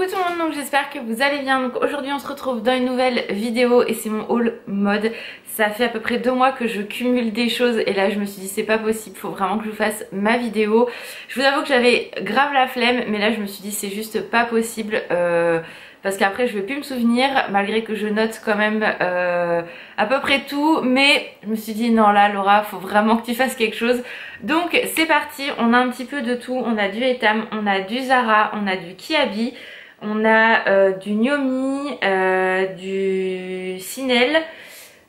Coucou tout le monde, donc j'espère que vous allez bien. Donc aujourd'hui on se retrouve dans une nouvelle vidéo et c'est mon haul mode. Ça fait à peu près 2 mois que je cumule des choses et là je me suis dit c'est pas possible, faut vraiment que je vous fasse ma vidéo. Je vous avoue que j'avais grave la flemme mais là je me suis dit c'est juste pas possible parce qu'après je vais plus me souvenir malgré que je note quand même à peu près tout, mais je me suis dit non là Laura faut vraiment que tu fasses quelque chose. Donc c'est parti, on a un petit peu de tout, on a du Etam, on a du Zara, on a du Kiabi, on a du Nyomi, du Sinel.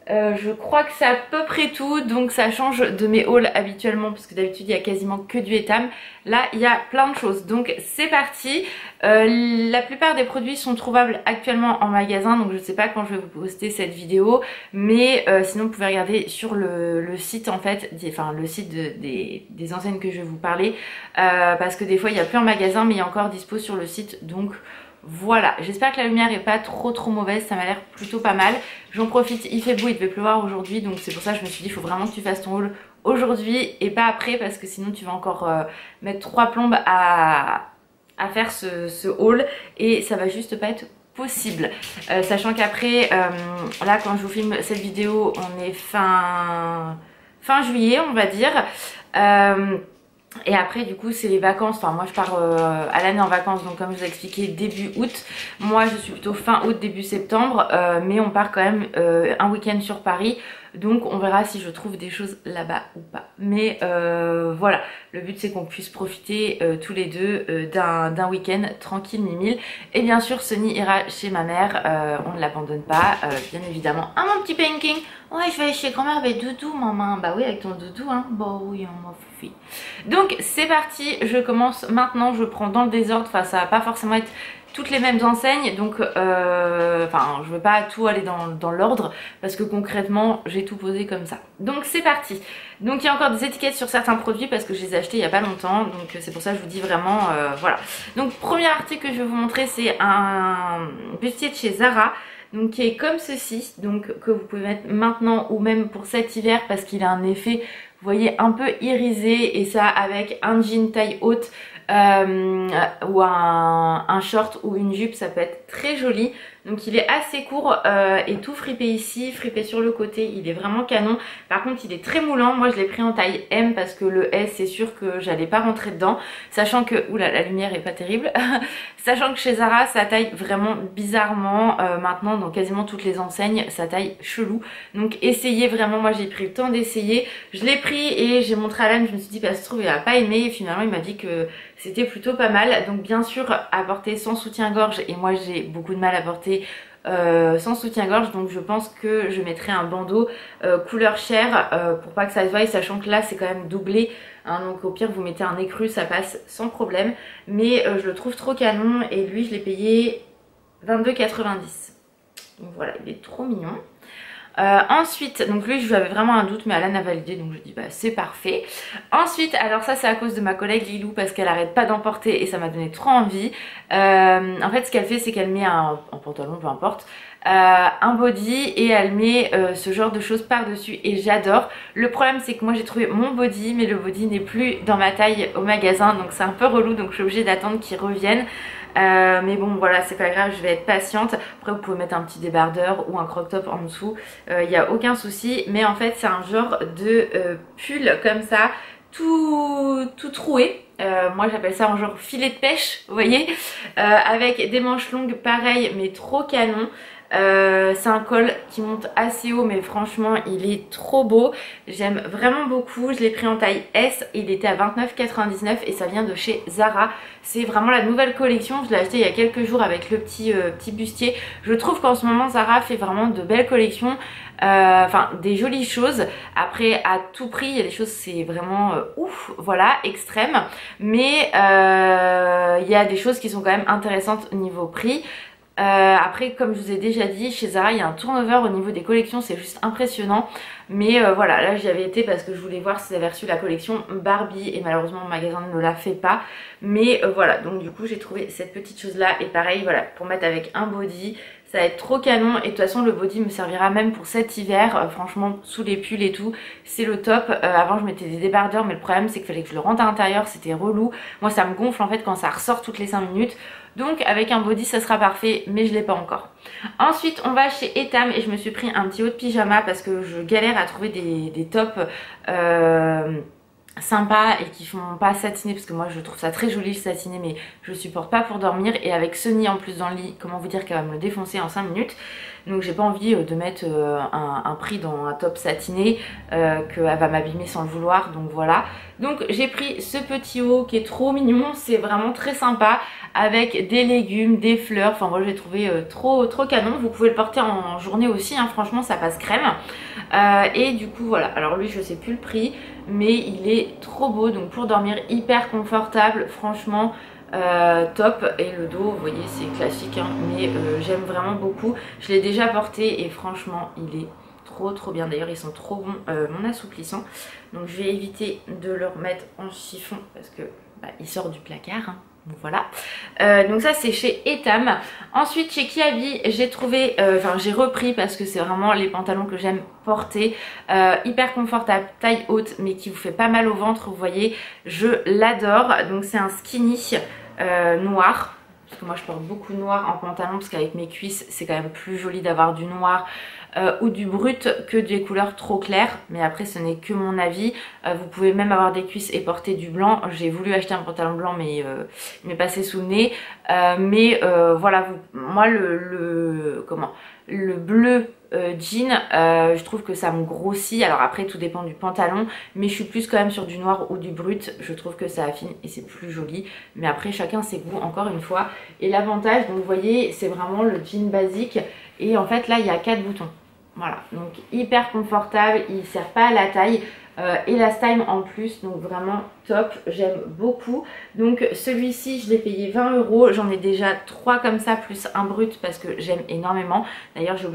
Je crois que c'est à peu près tout, donc ça change de mes hauls habituellement parce que d'habitude il y a quasiment que du Etam. Là il y a plein de choses, donc c'est parti. La plupart des produits sont trouvables actuellement en magasin, donc je sais pas quand je vais vous poster cette vidéo, mais sinon vous pouvez regarder sur le site en fait, enfin le site des enseignes que je vais vous parler, parce que des fois il n'y a plus en magasin mais il y a encore dispo sur le site, donc voilà, j'espère que la lumière est pas trop mauvaise, ça m'a l'air plutôt pas mal. J'en profite, il fait beau, il devait pleuvoir aujourd'hui, donc c'est pour ça que je me suis dit il faut vraiment que tu fasses ton haul aujourd'hui et pas après parce que sinon tu vas encore mettre 3 plombes à faire ce haul et ça va juste pas être possible. Sachant qu'après, là quand je vous filme cette vidéo, on est fin juillet on va dire. Et après du coup c'est les vacances, enfin moi je pars à l'année en vacances, donc comme je vous ai expliqué début août, moi je suis plutôt fin août début septembre, mais on part quand même un week-end sur Paris, donc on verra si je trouve des choses là-bas ou pas. Mais voilà, le but c'est qu'on puisse profiter tous les deux d'un week-end tranquille mimile. Et bien sûr Sonny ira chez ma mère, on ne l'abandonne pas, bien évidemment. Ah mon petit painting, ouais je vais aller chez grand-mère avec Doudou maman. Bah oui avec ton Doudou hein, bon oui on m'en fout. Donc c'est parti, je commence maintenant, je prends dans le désordre, enfin ça va pas forcément être toutes les mêmes enseignes, donc enfin je veux pas tout aller dans l'ordre parce que concrètement j'ai tout posé comme ça. Donc c'est parti. Donc il y a encore des étiquettes sur certains produits parce que je les ai achetés il y a pas longtemps, donc c'est pour ça que je vous dis vraiment voilà. Donc premier article que je vais vous montrer, c'est un bustier de chez Zara. Donc qui est comme ceci, donc que vous pouvez mettre maintenant ou même pour cet hiver parce qu'il a un effet, vous voyez, un peu irisé, et ça avec un jean taille haute ou un short ou une jupe, ça peut être très joli. Donc il est assez court et tout fripé ici, fripé sur le côté, il est vraiment canon. Par contre il est très moulant, moi je l'ai pris en taille M parce que le S c'est sûr que j'allais pas rentrer dedans. Sachant que, oula la lumière est pas terrible, sachant que chez Zara ça taille vraiment bizarrement, maintenant dans quasiment toutes les enseignes ça taille chelou. Donc essayez vraiment, moi j'ai pris le temps d'essayer, je l'ai pris et j'ai montré à Alan, je me suis dit bah se trouve il a pas aimé et finalement il m'a dit que c'était plutôt pas mal. Donc bien sûr à porter sans soutien-gorge, et moi j'ai beaucoup de mal à porter sans soutien-gorge, donc je pense que je mettrai un bandeau couleur chair pour pas que ça se voie, sachant que là c'est quand même doublé hein, donc au pire vous mettez un écru, ça passe sans problème, mais je le trouve trop canon et lui je l'ai payé 22,90. donc voilà, il est trop mignon. Ensuite, donc lui j'avais vraiment un doute mais Alan a validé, donc je dis bah c'est parfait. Ensuite, alors ça c'est à cause de ma collègue Lilou parce qu'elle arrête pas d'en porter et ça m'a donné trop envie. En fait ce qu'elle fait c'est qu'elle met un pantalon, peu importe, un body, et elle met ce genre de choses par dessus et j'adore. Le problème c'est que moi j'ai trouvé mon body mais le body n'est plus dans ma taille au magasin, donc c'est un peu relou, donc je suis obligée d'attendre qu'il revienne. Mais bon voilà, c'est pas grave, je vais être patiente. Après vous pouvez mettre un petit débardeur ou un crop top en dessous, il n'y a aucun souci. Mais en fait c'est un genre de pull comme ça, tout troué. Moi j'appelle ça un genre filet de pêche, vous voyez, avec des manches longues pareil mais trop canon. C'est un col qui monte assez haut mais franchement il est trop beau, j'aime vraiment beaucoup. Je l'ai pris en taille S, il était à 29,99 et ça vient de chez Zara. C'est vraiment la nouvelle collection, je l'ai acheté il y a quelques jours avec le petit bustier. Je trouve qu'en ce moment Zara fait vraiment de belles collections, enfin des jolies choses. Après à tout prix il y a des choses c'est vraiment ouf, voilà, extrême, mais il y a des choses qui sont quand même intéressantes au niveau prix. Après comme je vous ai déjà dit, chez Zara il y a un turnover au niveau des collections, c'est juste impressionnant. Mais voilà, là j'y avais été parce que je voulais voir si vous avez reçu la collection Barbie et malheureusement le magasin ne la fait pas. Mais voilà, donc du coup j'ai trouvé cette petite chose là, et pareil voilà, pour mettre avec un body, ça va être trop canon. Et de toute façon le body me servira même pour cet hiver, franchement sous les pulls et tout, c'est le top. Avant je mettais des débardeurs mais le problème c'est qu'il fallait que je le rentre à l'intérieur, c'était relou. Moi ça me gonfle en fait quand ça ressort toutes les 5 minutes. Donc avec un body ça sera parfait, mais je l'ai pas encore. Ensuite on va chez Etam et je me suis pris un petit haut de pyjama parce que je galère à trouver des tops sympas et qui font pas satiner, parce que moi je trouve ça très joli le satiné, mais je supporte pas pour dormir. Et avec Sony en plus dans le lit, comment vous dire qu'elle va me le défoncer en 5 minutes. Donc j'ai pas envie de mettre un prix dans un top satiné, qu'elle va m'abîmer sans le vouloir, donc voilà. Donc j'ai pris ce petit haut qui est trop mignon, c'est vraiment très sympa, avec des légumes, des fleurs, enfin voilà, j'ai trouvé trop canon. Vous pouvez le porter en journée aussi, hein, franchement ça passe crème. Et du coup voilà, alors lui je sais plus le prix, mais il est trop beau, donc pour dormir hyper confortable, franchement top. Et le dos vous voyez c'est classique, hein, mais j'aime vraiment beaucoup. Je l'ai déjà porté et franchement il est trop bien. D'ailleurs ils sont trop bons, mon assouplissant. Donc je vais éviter de le remettre en chiffon parce que bah, il sort du placard, hein. Donc voilà, donc ça c'est chez Etam. Ensuite chez Kiabi j'ai trouvé, enfin j'ai repris parce que c'est vraiment les pantalons que j'aime porter, hyper confortable, taille haute mais qui vous fait pas mal au ventre, vous voyez, je l'adore. Donc c'est un skinny noir, parce que moi je porte beaucoup de noir en pantalon parce qu'avec mes cuisses c'est quand même plus joli d'avoir du noir ou du brut que des couleurs trop claires, mais après ce n'est que mon avis. Vous pouvez même avoir des cuisses et porter du blanc. J'ai voulu acheter un pantalon blanc mais il m'est passé sous le nez, voilà, moi le bleu jean, je trouve que ça me grossit. Alors après tout dépend du pantalon, mais je suis plus quand même sur du noir ou du brut, je trouve que ça affine et c'est plus joli, mais après chacun ses goûts encore une fois. Et l'avantage, donc vous voyez, c'est vraiment le jean basique et en fait là il y a 4 boutons. Voilà, donc hyper confortable, il ne sert pas à la taille, Elastime en plus, donc vraiment top, j'aime beaucoup. Donc celui-ci je l'ai payé 20 €, j'en ai déjà 3 comme ça plus un brut parce que j'aime énormément. D'ailleurs j'ai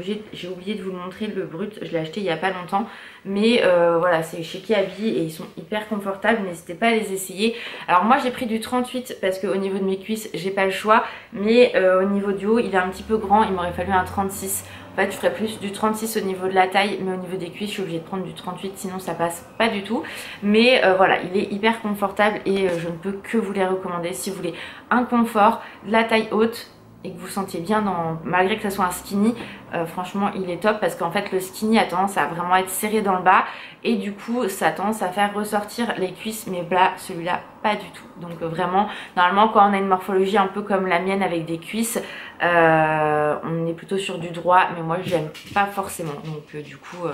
oublié de vous montrer le brut, je l'ai acheté il n'y a pas longtemps, mais voilà, c'est chez Kiabi et ils sont hyper confortables, n'hésitez pas à les essayer. Alors moi j'ai pris du 38 parce qu'au niveau de mes cuisses j'ai pas le choix, mais au niveau du haut il est un petit peu grand, il m'aurait fallu un 36. En fait je ferais plus du 36 au niveau de la taille, mais au niveau des cuisses je suis obligée de prendre du 38, sinon ça passe pas du tout. Mais voilà, il est hyper confortable et je ne peux que vous les recommander si vous voulez un confort, de la taille haute et que vous sentiez bien malgré que ça soit un skinny. Franchement il est top parce qu'en fait le skinny a tendance à vraiment être serré dans le bas et du coup ça a tendance à faire ressortir les cuisses, mais là celui-là pas du tout. Donc vraiment normalement quand on a une morphologie un peu comme la mienne avec des cuisses, on est plutôt sur du droit, mais moi j'aime pas forcément. Donc du coup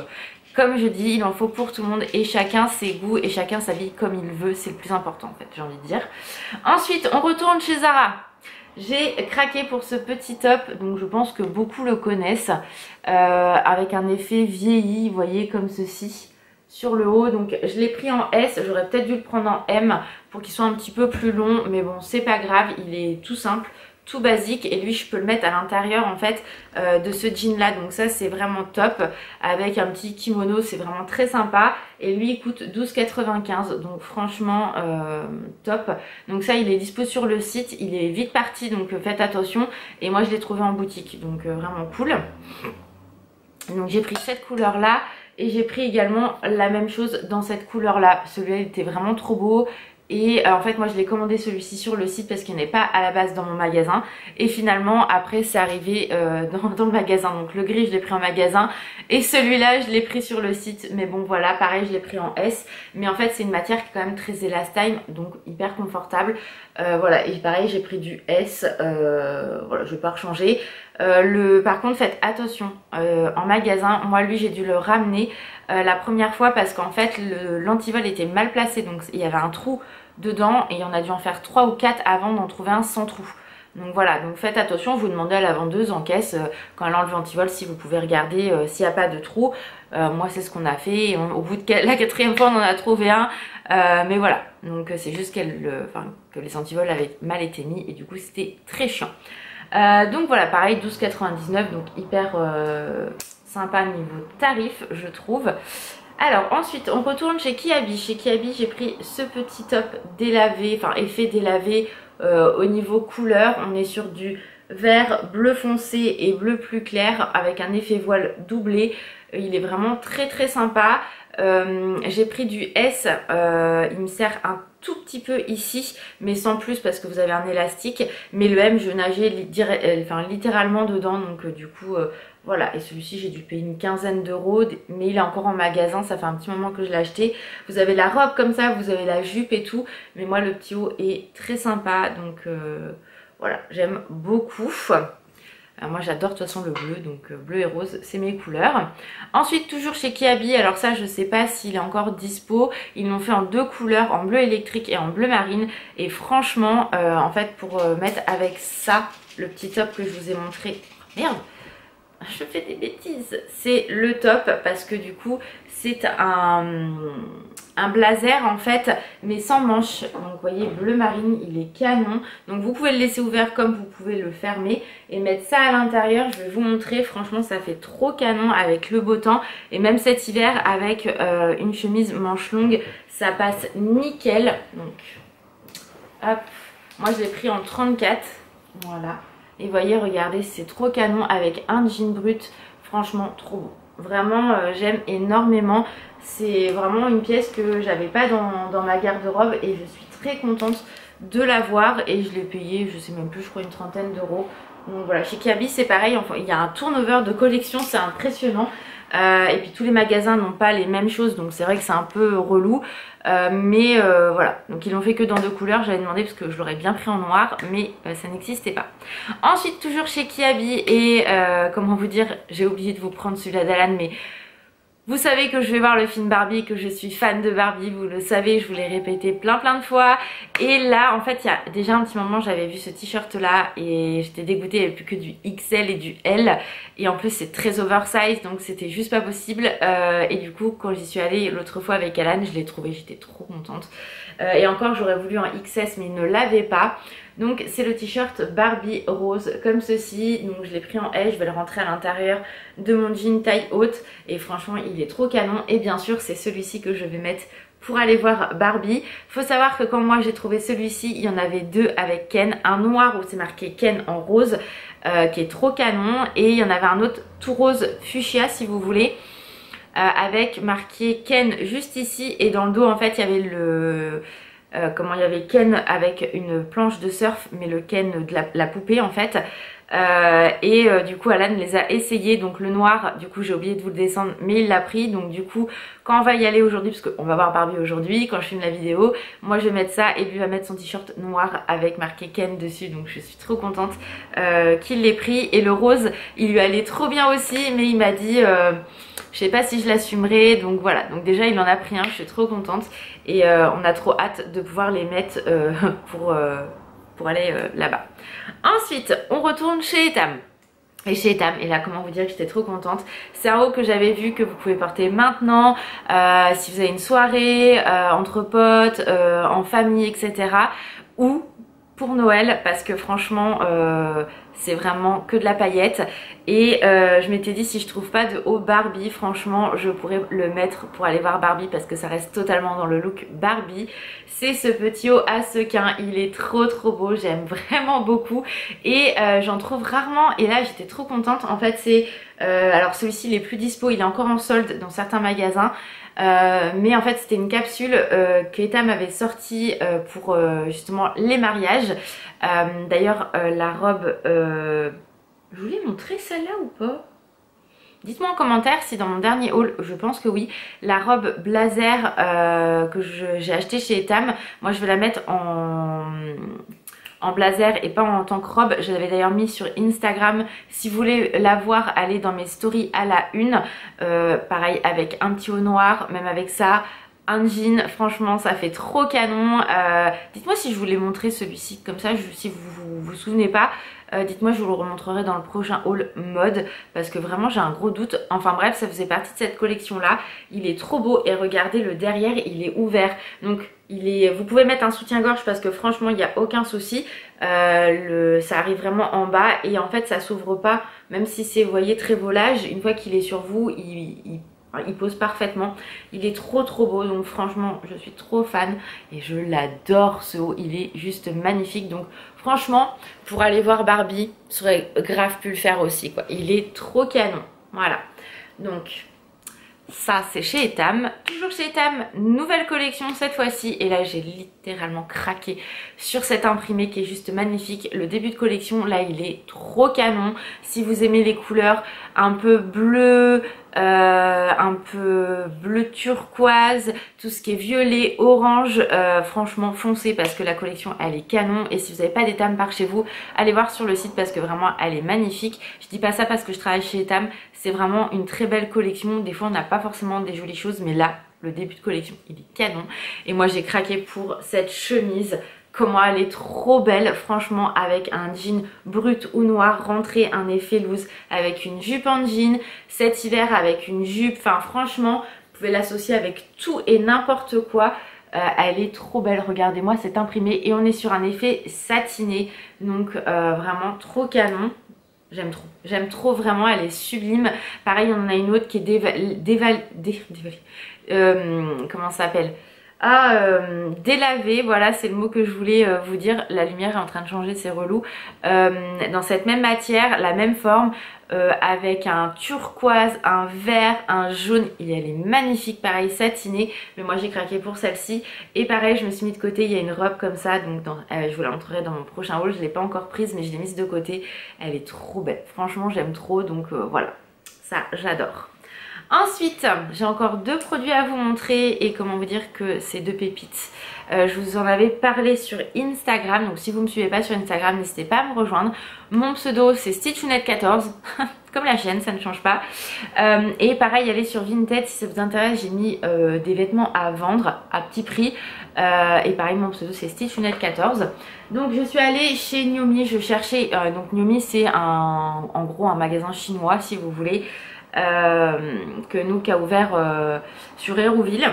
comme je dis, il en faut pour tout le monde et chacun ses goûts et chacun s'habille comme il veut, c'est le plus important en fait, j'ai envie de dire. Ensuite on retourne chez Zara. J'ai craqué pour ce petit top, donc je pense que beaucoup le connaissent, avec un effet vieilli, vous voyez, comme ceci sur le haut. Donc je l'ai pris en S, j'aurais peut-être dû le prendre en M pour qu'il soit un petit peu plus long, mais bon c'est pas grave, il est tout simple, tout basique, et lui je peux le mettre à l'intérieur en fait de ce jean là, donc ça c'est vraiment top, avec un petit kimono, c'est vraiment très sympa. Et lui il coûte 12,95 €, donc franchement top. Donc ça il est dispo sur le site, il est vite parti, donc faites attention, et moi je l'ai trouvé en boutique, donc vraiment cool. Donc j'ai pris cette couleur là et j'ai pris également la même chose dans cette couleur là, celui-là il était vraiment trop beau. Et en fait moi je l'ai commandé celui-ci sur le site parce qu'il n'est pas à la base dans mon magasin, et finalement après c'est arrivé dans le magasin. Donc le gris je l'ai pris en magasin et celui-là je l'ai pris sur le site, mais bon voilà, pareil je l'ai pris en S, mais en fait c'est une matière qui est quand même très élastime, donc hyper confortable. Voilà, et pareil j'ai pris du S, voilà, je vais pas rechanger. Par contre faites attention, en magasin moi lui j'ai dû le ramener la première fois parce qu'en fait l'antivol était mal placé, donc il y avait un trou dedans et on a dû en faire 3 ou 4 avant d'en trouver un sans trou. Donc voilà, donc faites attention, vous demandez à la vendeuse en caisse quand elle enlève l'antivol si vous pouvez regarder s'il n'y a pas de trou. Moi c'est ce qu'on a fait et au bout de la 4e fois on en a trouvé un, mais voilà, donc c'est juste que les antivols avaient mal été mis et du coup c'était très chiant. Donc voilà, pareil 12,99 €, donc hyper sympa niveau tarif je trouve. Alors ensuite on retourne chez Kiabi. Chez Kiabi j'ai pris ce petit top délavé, enfin effet délavé au niveau couleur. On est sur du vert bleu foncé et bleu plus clair avec un effet voile doublé. Il est vraiment très sympa. J'ai pris du S, il me sert un tout petit peu ici, mais sans plus parce que vous avez un élastique. Mais le M, je nageais littéralement dedans, donc du coup voilà. Et celui-ci, j'ai dû payer une quinzaine d'euros, mais il est encore en magasin, ça fait un petit moment que je l'ai acheté. Vous avez la robe comme ça, vous avez la jupe et tout, mais moi le petit haut est très sympa, donc voilà, j'aime beaucoup. Moi j'adore de toute façon le bleu, donc bleu et rose c'est mes couleurs. Ensuite toujours chez Kiabi, alors ça je sais pas s'il est encore dispo, ils l'ont fait en deux couleurs, en bleu électrique et en bleu marine. Et franchement en fait pour mettre avec ça, le petit top que je vous ai montré, oh, merde, je fais des bêtises, c'est le top parce que du coup c'est un blazer en fait mais sans manches. Donc vous voyez bleu marine, il est canon, donc vous pouvez le laisser ouvert comme vous pouvez le fermer et mettre ça à l'intérieur. Je vais vous montrer, franchement ça fait trop canon avec le beau temps, et même cet hiver avec une chemise manche longue ça passe nickel. Donc hop, moi je l'ai pris en 34, voilà. Et voyez, regardez, c'est trop canon avec un jean brut, franchement trop beau. Vraiment, j'aime énormément. C'est vraiment une pièce que j'avais pas dans ma garde-robe et je suis très contente de l'avoir. Et je l'ai payé, je sais même plus, je crois une trentaine d'euros. Donc voilà, chez Kiabi c'est pareil, enfin, il y a un turnover de collection, c'est impressionnant. Et puis tous les magasins n'ont pas les mêmes choses, donc c'est vrai que c'est un peu relou. Mais voilà, donc ils l'ont fait que dans deux couleurs. J'avais demandé parce que je l'aurais bien pris en noir, mais ça n'existait pas. Ensuite toujours chez Kiabi, et comment vous dire, j'ai oublié de vous prendre celui-là d'Alan, mais vous savez que je vais voir le film Barbie, que je suis fan de Barbie, vous le savez, je vous l'ai répété plein de fois. Et là en fait il y a déjà un petit moment j'avais vu ce t-shirt là et j'étais dégoûtée, il n'y avait plus que du XL et du L. Et en plus c'est très oversize, donc c'était juste pas possible. Et du coup quand j'y suis allée l'autre fois avec Alan, je l'ai trouvé, j'étais trop contente. Et encore j'aurais voulu un XS mais il ne l'avait pas. Donc c'est le t-shirt Barbie rose comme ceci, donc je l'ai pris en L, je vais le rentrer à l'intérieur de mon jean taille haute et franchement il est trop canon. Et bien sûr c'est celui-ci que je vais mettre pour aller voir Barbie. Faut savoir que quand moi j'ai trouvé celui-ci, il y en avait deux avec Ken, un noir où c'est marqué Ken en rose qui est trop canon, et il y en avait un autre tout rose fuchsia si vous voulez. Avec marqué Ken juste ici, et dans le dos en fait il y avait le... il y avait Ken avec une planche de surf, mais le Ken de la poupée en fait. Du coup Alan les a essayés, donc le noir du coup j'ai oublié de vous le descendre mais il l'a pris. Donc du coup quand on va y aller aujourd'hui, parce qu'on va voir Barbie aujourd'hui quand je filme la vidéo, moi je vais mettre ça et lui va mettre son t-shirt noir avec marqué Ken dessus, donc je suis trop contente qu'il l'ait pris. Et le rose il lui allait trop bien aussi, mais il m'a dit je sais pas si je l'assumerai, donc voilà. Donc déjà il en a pris un, je suis trop contente, et on a trop hâte de pouvoir les mettre pour aller là-bas. Ensuite on retourne chez Etam. Et chez Etam, et là comment vous dire que j'étais trop contente. C'est un haut que j'avais vu que vous pouvez porter maintenant si vous avez une soirée entre potes, en famille, etc. Ou pour Noël, parce que franchement c'est vraiment que de la paillette. Et je m'étais dit si je trouve pas de haut Barbie, franchement je pourrais le mettre pour aller voir Barbie, parce que ça reste totalement dans le look Barbie. C'est ce petit haut à sequins, il est trop beau, j'aime vraiment beaucoup. Et j'en trouve rarement, et là j'étais trop contente. En fait c'est alors celui-ci il est plus dispo, il est encore en solde dans certains magasins. Mais en fait c'était une capsule que Etam avait sortie pour justement les mariages. D'ailleurs la robe, je voulais montrer celle-là ou pas? Dites-moi en commentaire si dans mon dernier haul, je pense que oui, la robe blazer que j'ai acheté chez Etam, moi je vais la mettre en blazer et pas en tant que robe. Je l'avais d'ailleurs mis sur Instagram. Si vous voulez la voir, allez dans mes stories à la une. Pareil avec un petit haut noir, même avec ça, un jean, franchement ça fait trop canon. Dites-moi si je vous l'ai montré celui-ci comme ça, si vous souvenez pas. Dites-moi, je vous le remontrerai dans le prochain haul mode, parce que vraiment j'ai un gros doute. Enfin bref, ça faisait partie de cette collection là. Il est trop beau, et regardez le derrière, il est ouvert. Donc vous pouvez mettre un soutien-gorge parce que franchement il n'y a aucun souci. Ça arrive vraiment en bas, et en fait ça s'ouvre pas, même si c'est, vous voyez, très volage. Une fois qu'il est sur vous, il pose parfaitement. Il est trop beau, donc franchement je suis trop fan et je l'adore ce haut, il est juste magnifique. Donc franchement pour aller voir Barbie, j'aurais grave pu le faire aussi quoi. Il est trop canon, voilà. Donc Ça c'est chez Etam, toujours chez Etam, nouvelle collection cette fois-ci et là j'ai littéralement craqué sur cet imprimé qui est juste magnifique. Le début de collection là il est trop canon. Si vous aimez les couleurs un peu bleu, un peu bleu turquoise, tout ce qui est violet, orange, franchement foncez parce que la collection elle est canon. Et si vous n'avez pas d'Etam par chez vous, allez voir sur le site parce que vraiment elle est magnifique. Je dis pas ça parce que je travaille chez Etam, c'est vraiment une très belle collection. Des fois on n'a pas forcément des jolies choses mais là le début de collection il est canon. Et moi j'ai craqué pour cette chemise. Comment elle est trop belle, franchement, avec un jean brut ou noir rentré, un effet loose, avec une jupe en jean, cet hiver avec une jupe, enfin franchement, vous pouvez l'associer avec tout et n'importe quoi. Elle est trop belle, regardez-moi, c'est imprimé et on est sur un effet satiné, donc vraiment trop canon. J'aime trop vraiment, elle est sublime. Pareil, on en a une autre qui est comment ça s'appelle? Délavé, voilà c'est le mot que je voulais vous dire. La lumière est en train de changer, c'est relou. Dans cette même matière, la même forme, avec un turquoise, un vert, un jaune, elle est magnifique, pareil satinée, mais moi j'ai craqué pour celle-ci. Et pareil, je me suis mis de côté, il y a une robe comme ça, donc je vous la montrerai dans mon prochain haul. Je l'ai pas encore prise mais je l'ai mise de côté, elle est trop belle, franchement j'aime trop, donc voilà, ça j'adore. Ensuite, j'ai encore deux produits à vous montrer et comment vous dire que c'est deux pépites. Je vous en avais parlé sur Instagram, donc si vous ne me suivez pas sur Instagram, n'hésitez pas à me rejoindre. Mon pseudo c'est Stitchounette14, comme la chaîne, ça ne change pas. Et pareil, allez sur Vinted si ça vous intéresse, j'ai mis des vêtements à vendre à petit prix. Et pareil, mon pseudo c'est Stitchounette14. Donc je suis allée chez Nyomi, je cherchais, donc Nyomi c'est en gros un magasin chinois si vous voulez. Qui a ouvert sur Hérouville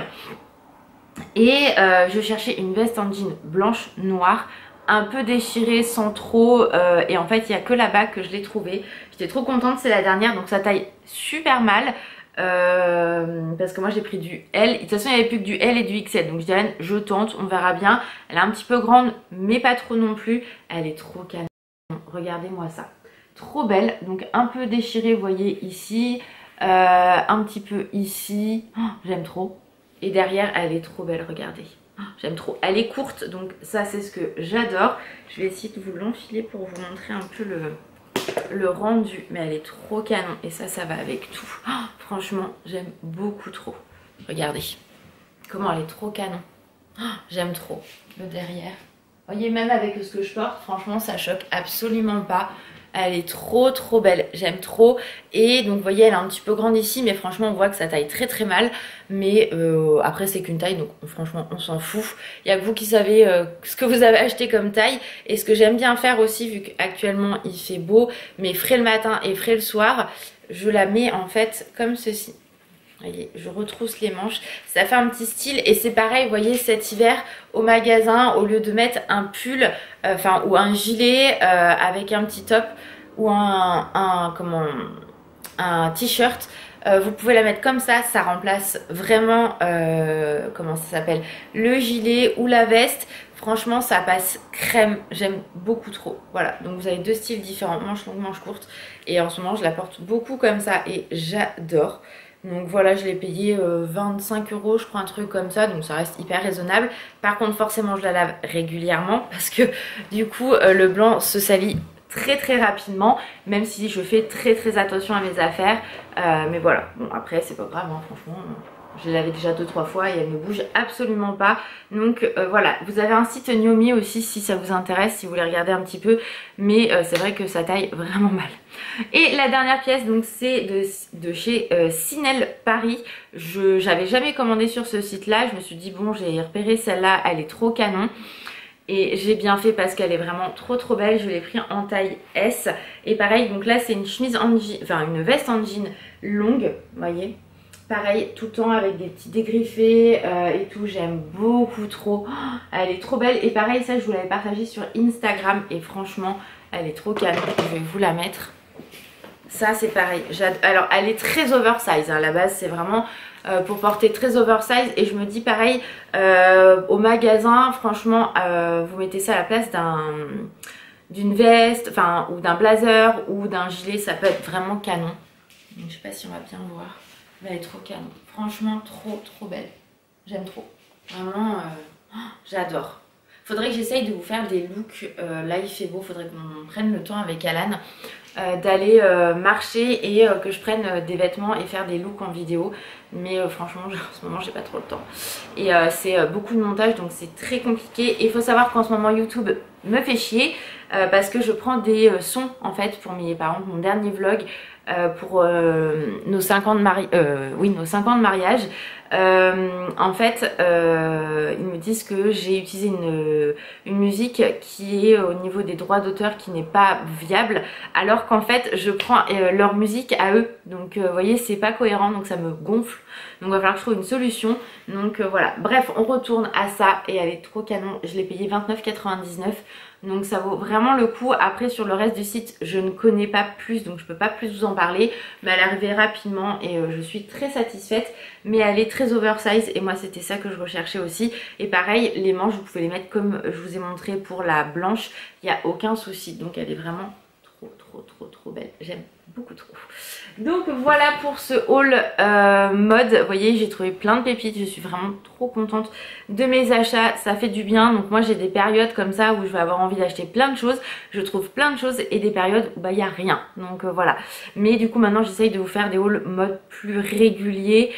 et je cherchais une veste en jean blanche noire un peu déchirée sans trop et en fait il n'y a que là-bas que je l'ai trouvée. J'étais trop contente, c'est la dernière, donc ça taille super mal parce que moi j'ai pris du L. De toute façon il n'y avait plus que du L et du XL, donc je dirais je tente, on verra bien. Elle est un petit peu grande mais pas trop non plus. Elle est trop canon, regardez-moi ça. Trop belle, donc un peu déchirée, vous voyez ici, un petit peu ici, oh, j'aime trop. Et derrière elle est trop belle, regardez, oh, j'aime trop. Elle est courte, donc ça c'est ce que j'adore. Je vais essayer de vous l'enfiler pour vous montrer un peu le rendu, mais elle est trop canon et ça va avec tout. Oh, franchement j'aime beaucoup trop, regardez comment elle est trop canon, oh, j'aime trop. Le derrière, vous voyez, même avec ce que je porte, franchement ça choque absolument pas. Elle est trop belle, j'aime trop. Et donc vous voyez elle est un petit peu grande ici, mais franchement on voit que ça taille très mal. Mais après c'est qu'une taille, donc franchement on s'en fout. Il n'y a que vous qui savez ce que vous avez acheté comme taille. Et ce que j'aime bien faire aussi, vu qu'actuellement il fait beau, mais frais le matin et frais le soir, je la mets en fait comme ceci. Voyez, je retrousse les manches, ça fait un petit style. Et c'est pareil, vous voyez, cet hiver au magasin, au lieu de mettre un pull ou un gilet avec un petit top ou un t-shirt, vous pouvez la mettre comme ça remplace vraiment comment ça s'appelle, le gilet ou la veste. Franchement ça passe crème, j'aime beaucoup trop. Voilà, donc vous avez deux styles différents, manche longue, manche courte. Et en ce moment je la porte beaucoup comme ça et j'adore. Donc voilà, je l'ai payé 25 € je crois, un truc comme ça, donc ça reste hyper raisonnable. Par contre forcément je la lave régulièrement parce que du coup le blanc se salit très rapidement, même si je fais très attention à mes affaires. Mais voilà, bon après c'est pas grave hein, franchement. Je l'avais déjà 2-3 fois et elle ne bouge absolument pas. Donc voilà, vous avez un site Nyomi aussi si ça vous intéresse, si vous voulez regarder un petit peu. Mais c'est vrai que ça taille vraiment mal. Et la dernière pièce, donc c'est de chez Sinel Paris. J'avais jamais commandé sur ce site là. Je me suis dit bon, j'ai repéré celle-là, elle est trop canon. Et j'ai bien fait parce qu'elle est vraiment trop belle. Je l'ai pris en taille S. Et pareil, donc là c'est une chemise en jean, enfin une veste en jean longue, vous voyez. Pareil, tout le temps avec des petits dégriffés et tout, j'aime beaucoup trop. Oh, elle est trop belle. Et pareil, ça je vous l'avais partagé sur Instagram et franchement, elle est trop canon. Je vais vous la mettre. Ça c'est pareil. Alors elle est très oversize, hein. À la base c'est vraiment pour porter très oversize. Et je me dis pareil, au magasin, franchement, vous mettez ça à la place d'une veste, enfin ou d'un blazer ou d'un gilet, ça peut être vraiment canon. Donc, je sais pas si on va bien voir. Mais elle est trop canon. Franchement trop belle. J'aime trop. Vraiment, j'adore. Faudrait que j'essaye de vous faire des looks. Là il fait beau, faudrait qu'on prenne le temps avec Alan d'aller marcher et que je prenne des vêtements et faire des looks en vidéo. Mais franchement en ce moment j'ai pas trop le temps. Et c'est beaucoup de montage donc c'est très compliqué. Et il faut savoir qu'en ce moment YouTube me fait chier parce que je prends des sons en fait pour mes parents, mon dernier vlog. Pour nos 5 ans de nos 5 ans de mariage. En fait ils me disent que j'ai utilisé une musique qui est au niveau des droits d'auteur qui n'est pas viable, alors qu'en fait je prends leur musique à eux, donc vous voyez c'est pas cohérent, donc ça me gonfle, donc il va falloir que je trouve une solution. Donc voilà, bref on retourne à ça et elle est trop canon, je l'ai payée 29,99 €. Donc ça vaut vraiment le coup. Après sur le reste du site je ne connais pas plus, donc je peux pas plus vous en parler, mais elle est arrivée rapidement et je suis très satisfaite. Mais elle est très oversize et moi c'était ça que je recherchais aussi. Et pareil les manches vous pouvez les mettre comme je vous ai montré pour la blanche, il n'y a aucun souci. Donc elle est vraiment trop belle, j'aime beaucoup trop. Donc voilà pour ce haul mode. Vous voyez j'ai trouvé plein de pépites, je suis vraiment trop contente de mes achats, ça fait du bien. Donc moi j'ai des périodes comme ça où je vais avoir envie d'acheter plein de choses, je trouve plein de choses, et des périodes où bah il n'y a rien. Donc voilà, mais du coup maintenant j'essaye de vous faire des hauls mode plus réguliers.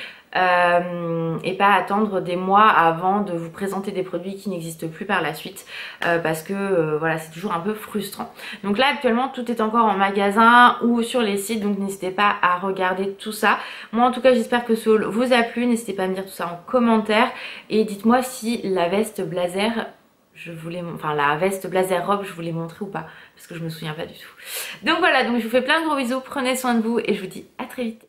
Et pas attendre des mois avant de vous présenter des produits qui n'existent plus par la suite, parce que voilà c'est toujours un peu frustrant. Donc là actuellement tout est encore en magasin ou sur les sites, donc n'hésitez pas à regarder tout ça. Moi en tout cas j'espère que ce haul vous a plu, n'hésitez pas à me dire tout ça en commentaire et dites-moi si la veste blazer la veste blazer robe je vous l'ai montré ou pas, parce que je me souviens pas du tout. Donc voilà, donc je vous fais plein de gros bisous, prenez soin de vous et je vous dis à très vite.